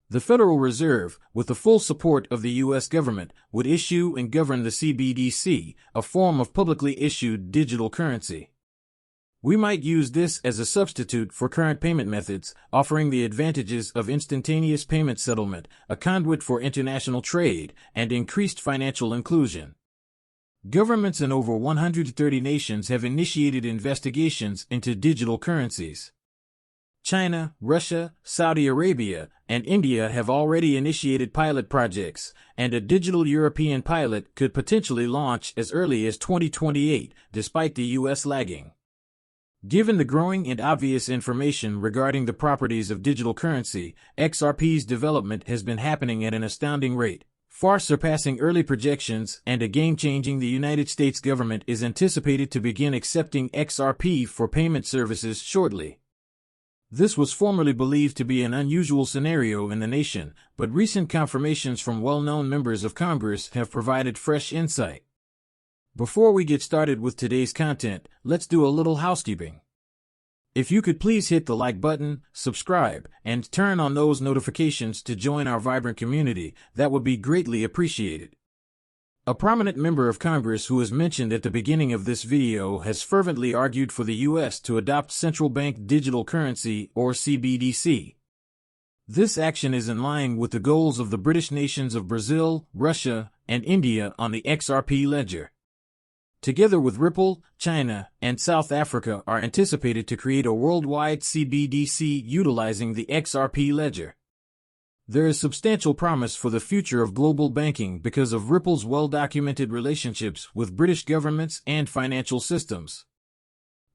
The Federal Reserve, with the full support of the U.S. government, would issue and govern the CBDC, a form of publicly issued digital currency. We might use this as a substitute for current payment methods, offering the advantages of instantaneous payment settlement, a conduit for international trade, and increased financial inclusion. Governments in over 130 nations have initiated investigations into digital currencies. China, Russia, Saudi Arabia, and India have already initiated pilot projects, and a digital European pilot could potentially launch as early as 2028, despite the U.S. lagging. Given the growing and obvious information regarding the properties of digital currency, XRP's development has been happening at an astounding rate, far surpassing early projections, and a game-changing. The United States government is anticipated to begin accepting XRP for payment services shortly. This was formerly believed to be an unusual scenario in the nation, but recent confirmations from well-known members of Congress have provided fresh insight. Before we get started with today's content, let's do a little housekeeping. If you could please hit the like button, subscribe, and turn on those notifications to join our vibrant community, that would be greatly appreciated. A prominent member of Congress who is mentioned at the beginning of this video has fervently argued for the U.S. to adopt central bank digital currency, or CBDC. This action is in line with the goals of the British nations of Brazil, Russia, and India on the XRP ledger. Together with Ripple, China, and South Africa are anticipated to create a worldwide CBDC utilizing the XRP ledger. There is substantial promise for the future of global banking because of Ripple's well-documented relationships with British governments and financial systems.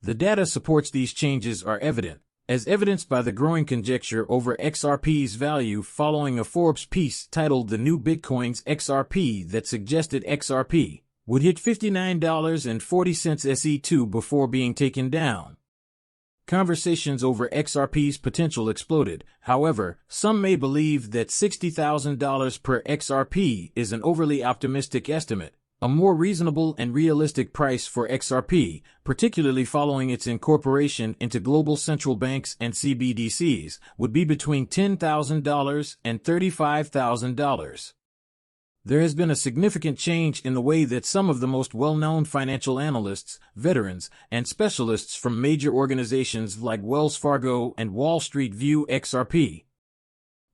The data supports these changes are evident, as evidenced by the growing conjecture over XRP's value following a Forbes piece titled "The New Bitcoin's XRP" that suggested XRP would hit $59.40 SE2 before being taken down. Conversations over XRP's potential exploded. However, some may believe that $60,000 per XRP is an overly optimistic estimate. A more reasonable and realistic price for XRP, particularly following its incorporation into global central banks and CBDCs, would be between $10,000 and $35,000. There has been a significant change in the way that some of the most well-known financial analysts, veterans, and specialists from major organizations like Wells Fargo and Wall Street view XRP.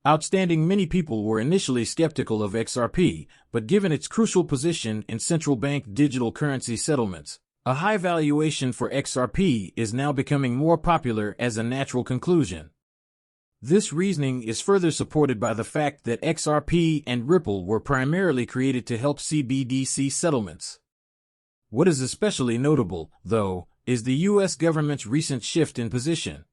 Many people were initially skeptical of XRP, but given its crucial position in central bank digital currency settlements, a high valuation for XRP is now becoming more popular as a natural conclusion. This reasoning is further supported by the fact that XRP and Ripple were primarily created to help CBDC settlements. What is especially notable, though, is the U.S. government's recent shift in position.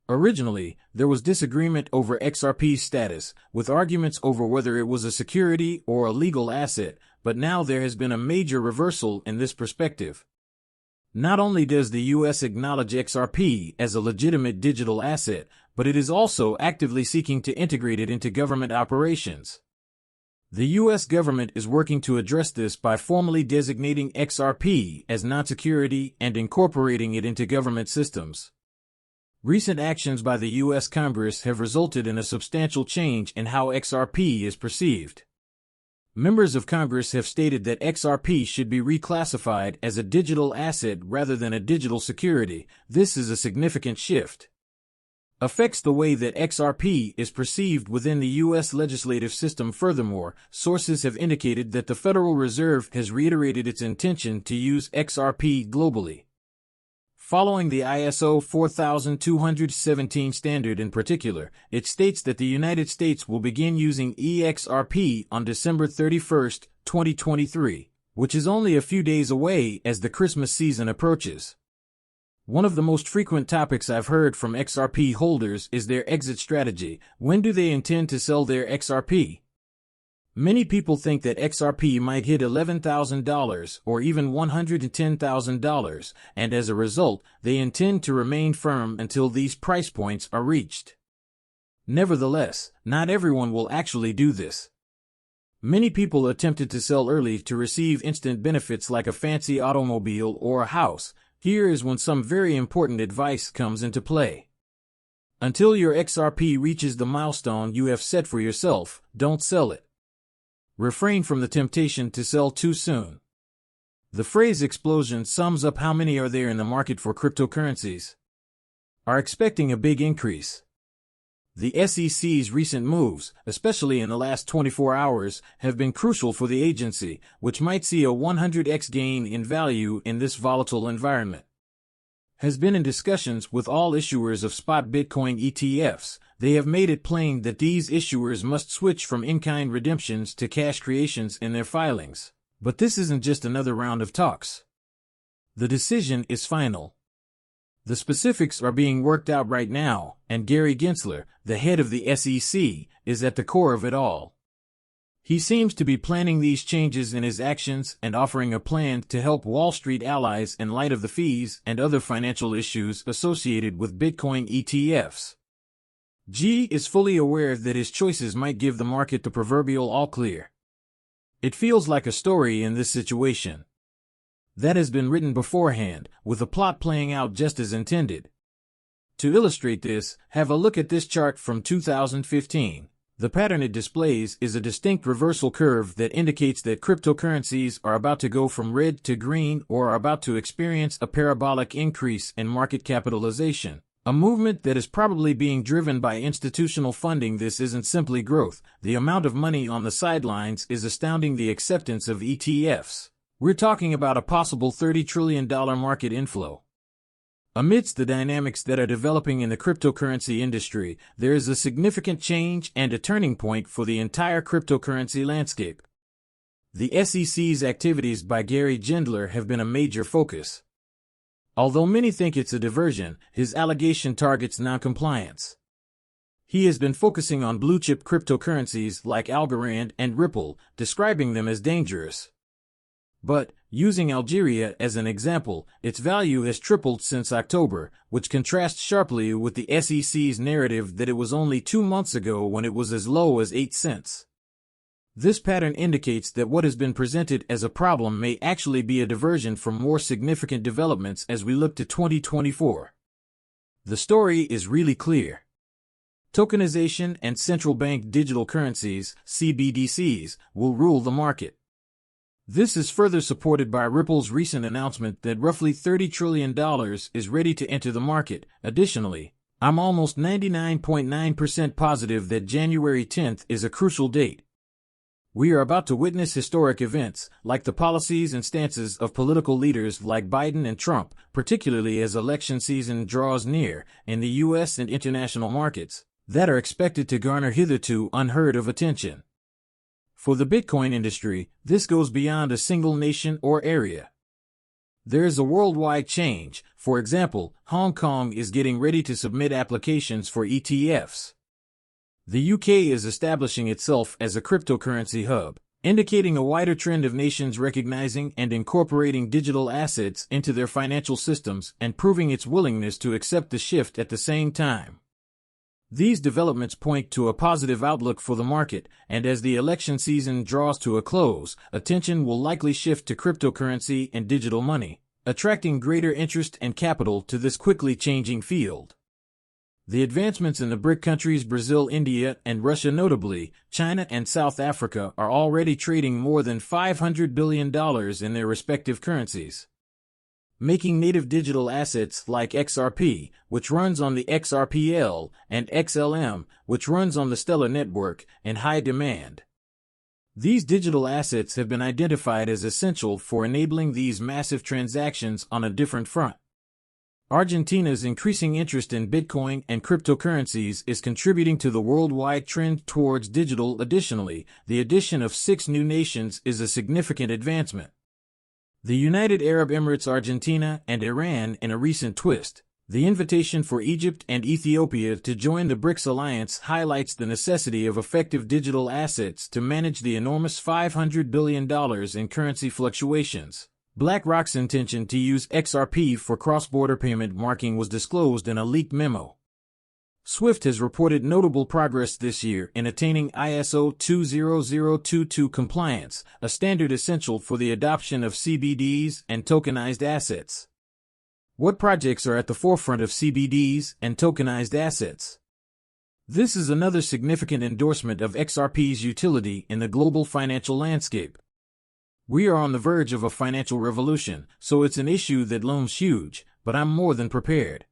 Originally, there was disagreement over XRP's status, with arguments over whether it was a security or a legal asset, but now there has been a major reversal in this perspective. Not only does the U.S. acknowledge XRP as a legitimate digital asset, but it is also actively seeking to integrate it into government operations. The U.S. government is working to address this by formally designating XRP as non-security and incorporating it into government systems. Recent actions by the U.S. Congress have resulted in a substantial change in how XRP is perceived. Members of Congress have stated that XRP should be reclassified as a digital asset rather than a digital security. This is a significant shift. Affects the way that XRP is perceived within the U.S. legislative system. Furthermore, sources have indicated that the Federal Reserve has reiterated its intention to use XRP globally. Following the ISO 4217 standard in particular, it states that the United States will begin using EXRP on December 31, 2023, which is only a few days away as the Christmas season approaches. One of the most frequent topics I've heard from XRP holders is their exit strategy. When do they intend to sell their XRP? Many people think that XRP might hit $11,000 or even $110,000, and as a result, they intend to remain firm until these price points are reached. Nevertheless, not everyone will actually do this. Many people attempted to sell early to receive instant benefits like a fancy automobile or a house. Here is when some very important advice comes into play. Until your XRP reaches the milestone you have set for yourself, don't sell it. Refrain from the temptation to sell too soon. The phrase explosion sums up how many are there in the market for cryptocurrencies. Are expecting a big increase. The SEC's recent moves, especially in the last 24 hours, have been crucial for the agency, which might see a 100x gain in value in this volatile environment. Has been in discussions with all issuers of spot Bitcoin ETFs. They have made it plain that these issuers must switch from in-kind redemptions to cash creations in their filings. But this isn't just another round of talks. The decision is final. The specifics are being worked out right now, and Gary Gensler, the head of the SEC, is at the core of it all. He seems to be planning these changes in his actions and offering a plan to help Wall Street allies in light of the fees and other financial issues associated with Bitcoin ETFs. G is fully aware that his choices might give the market the proverbial all-clear. It feels like a story in this situation that has been written beforehand, with the plot playing out just as intended. To illustrate this, have a look at this chart from 2015. The pattern it displays is a distinct reversal curve that indicates that cryptocurrencies are about to go from red to green or are about to experience a parabolic increase in market capitalization. A movement that is probably being driven by institutional funding. This isn't simply growth. The amount of money on the sidelines is astounding. The acceptance of ETFs. We're talking about a possible $30 trillion market inflow. Amidst the dynamics that are developing in the cryptocurrency industry, there is a significant change and a turning point for the entire cryptocurrency landscape. The SEC's activities by Gary Gensler have been a major focus. Although many think it's a diversion, his allegation targets noncompliance. He has been focusing on blue-chip cryptocurrencies like Algorand and Ripple, describing them as dangerous. But, using Algeria as an example, its value has tripled since October, which contrasts sharply with the SEC's narrative that it was only 2 months ago when it was as low as 8 cents. This pattern indicates that what has been presented as a problem may actually be a diversion from more significant developments as we look to 2024. The story is really clear. Tokenization and central bank digital currencies, CBDCs, will rule the market. This is further supported by Ripple's recent announcement that roughly $30 trillion is ready to enter the market. Additionally, I'm almost 99.9% positive that January 10th is a crucial date. We are about to witness historic events, like the policies and stances of political leaders like Biden and Trump, particularly as election season draws near, in the U.S. and international markets, that are expected to garner hitherto unheard of attention. For the Bitcoin industry, this goes beyond a single nation or area. There is a worldwide change. For example, Hong Kong is getting ready to submit applications for ETFs. The UK is establishing itself as a cryptocurrency hub, indicating a wider trend of nations recognizing and incorporating digital assets into their financial systems and proving its willingness to accept the shift at the same time. These developments point to a positive outlook for the market, and as the election season draws to a close, attention will likely shift to cryptocurrency and digital money, attracting greater interest and capital to this quickly changing field. The advancements in the BRIC countries Brazil, India, and Russia, notably China and South Africa, are already trading more than $500 billion in their respective currencies, making native digital assets like XRP, which runs on the XRPL, and XLM, which runs on the Stellar network, in high demand. These digital assets have been identified as essential for enabling these massive transactions on a different front. Argentina's increasing interest in Bitcoin and cryptocurrencies is contributing to the worldwide trend towards digital. Additionally, the addition of 6 new nations is a significant advancement. The United Arab Emirates, Argentina, and Iran in a recent twist. The invitation for Egypt and Ethiopia to join the BRICS alliance highlights the necessity of effective digital assets to manage the enormous $500 billion in currency fluctuations. BlackRock's intention to use XRP for cross-border payment marking was disclosed in a leaked memo. SWIFT has reported notable progress this year in attaining ISO 20022 compliance, a standard essential for the adoption of CBDs and tokenized assets. What projects are at the forefront of CBDs and tokenized assets? This is another significant endorsement of XRP's utility in the global financial landscape. We are on the verge of a financial revolution, so it's an issue that looms huge, but I'm more than prepared.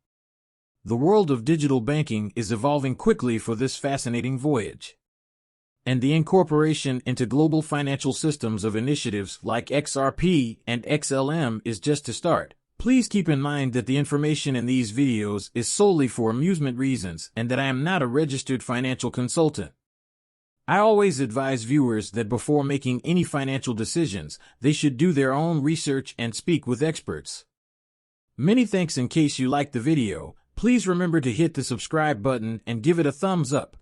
The world of digital banking is evolving quickly for this fascinating voyage. And the incorporation into global financial systems of initiatives like XRP and XLM is just to start. Please keep in mind that the information in these videos is solely for amusement reasons and that I am not a registered financial consultant. I always advise viewers that before making any financial decisions, they should do their own research and speak with experts. Many thanks. In case you liked the video, please remember to hit the subscribe button and give it a thumbs up.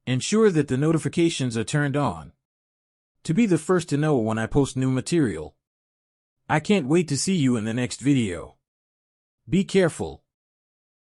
Ensure that the notifications are turned on to be the first to know when I post new material. I can't wait to see you in the next video. Be careful.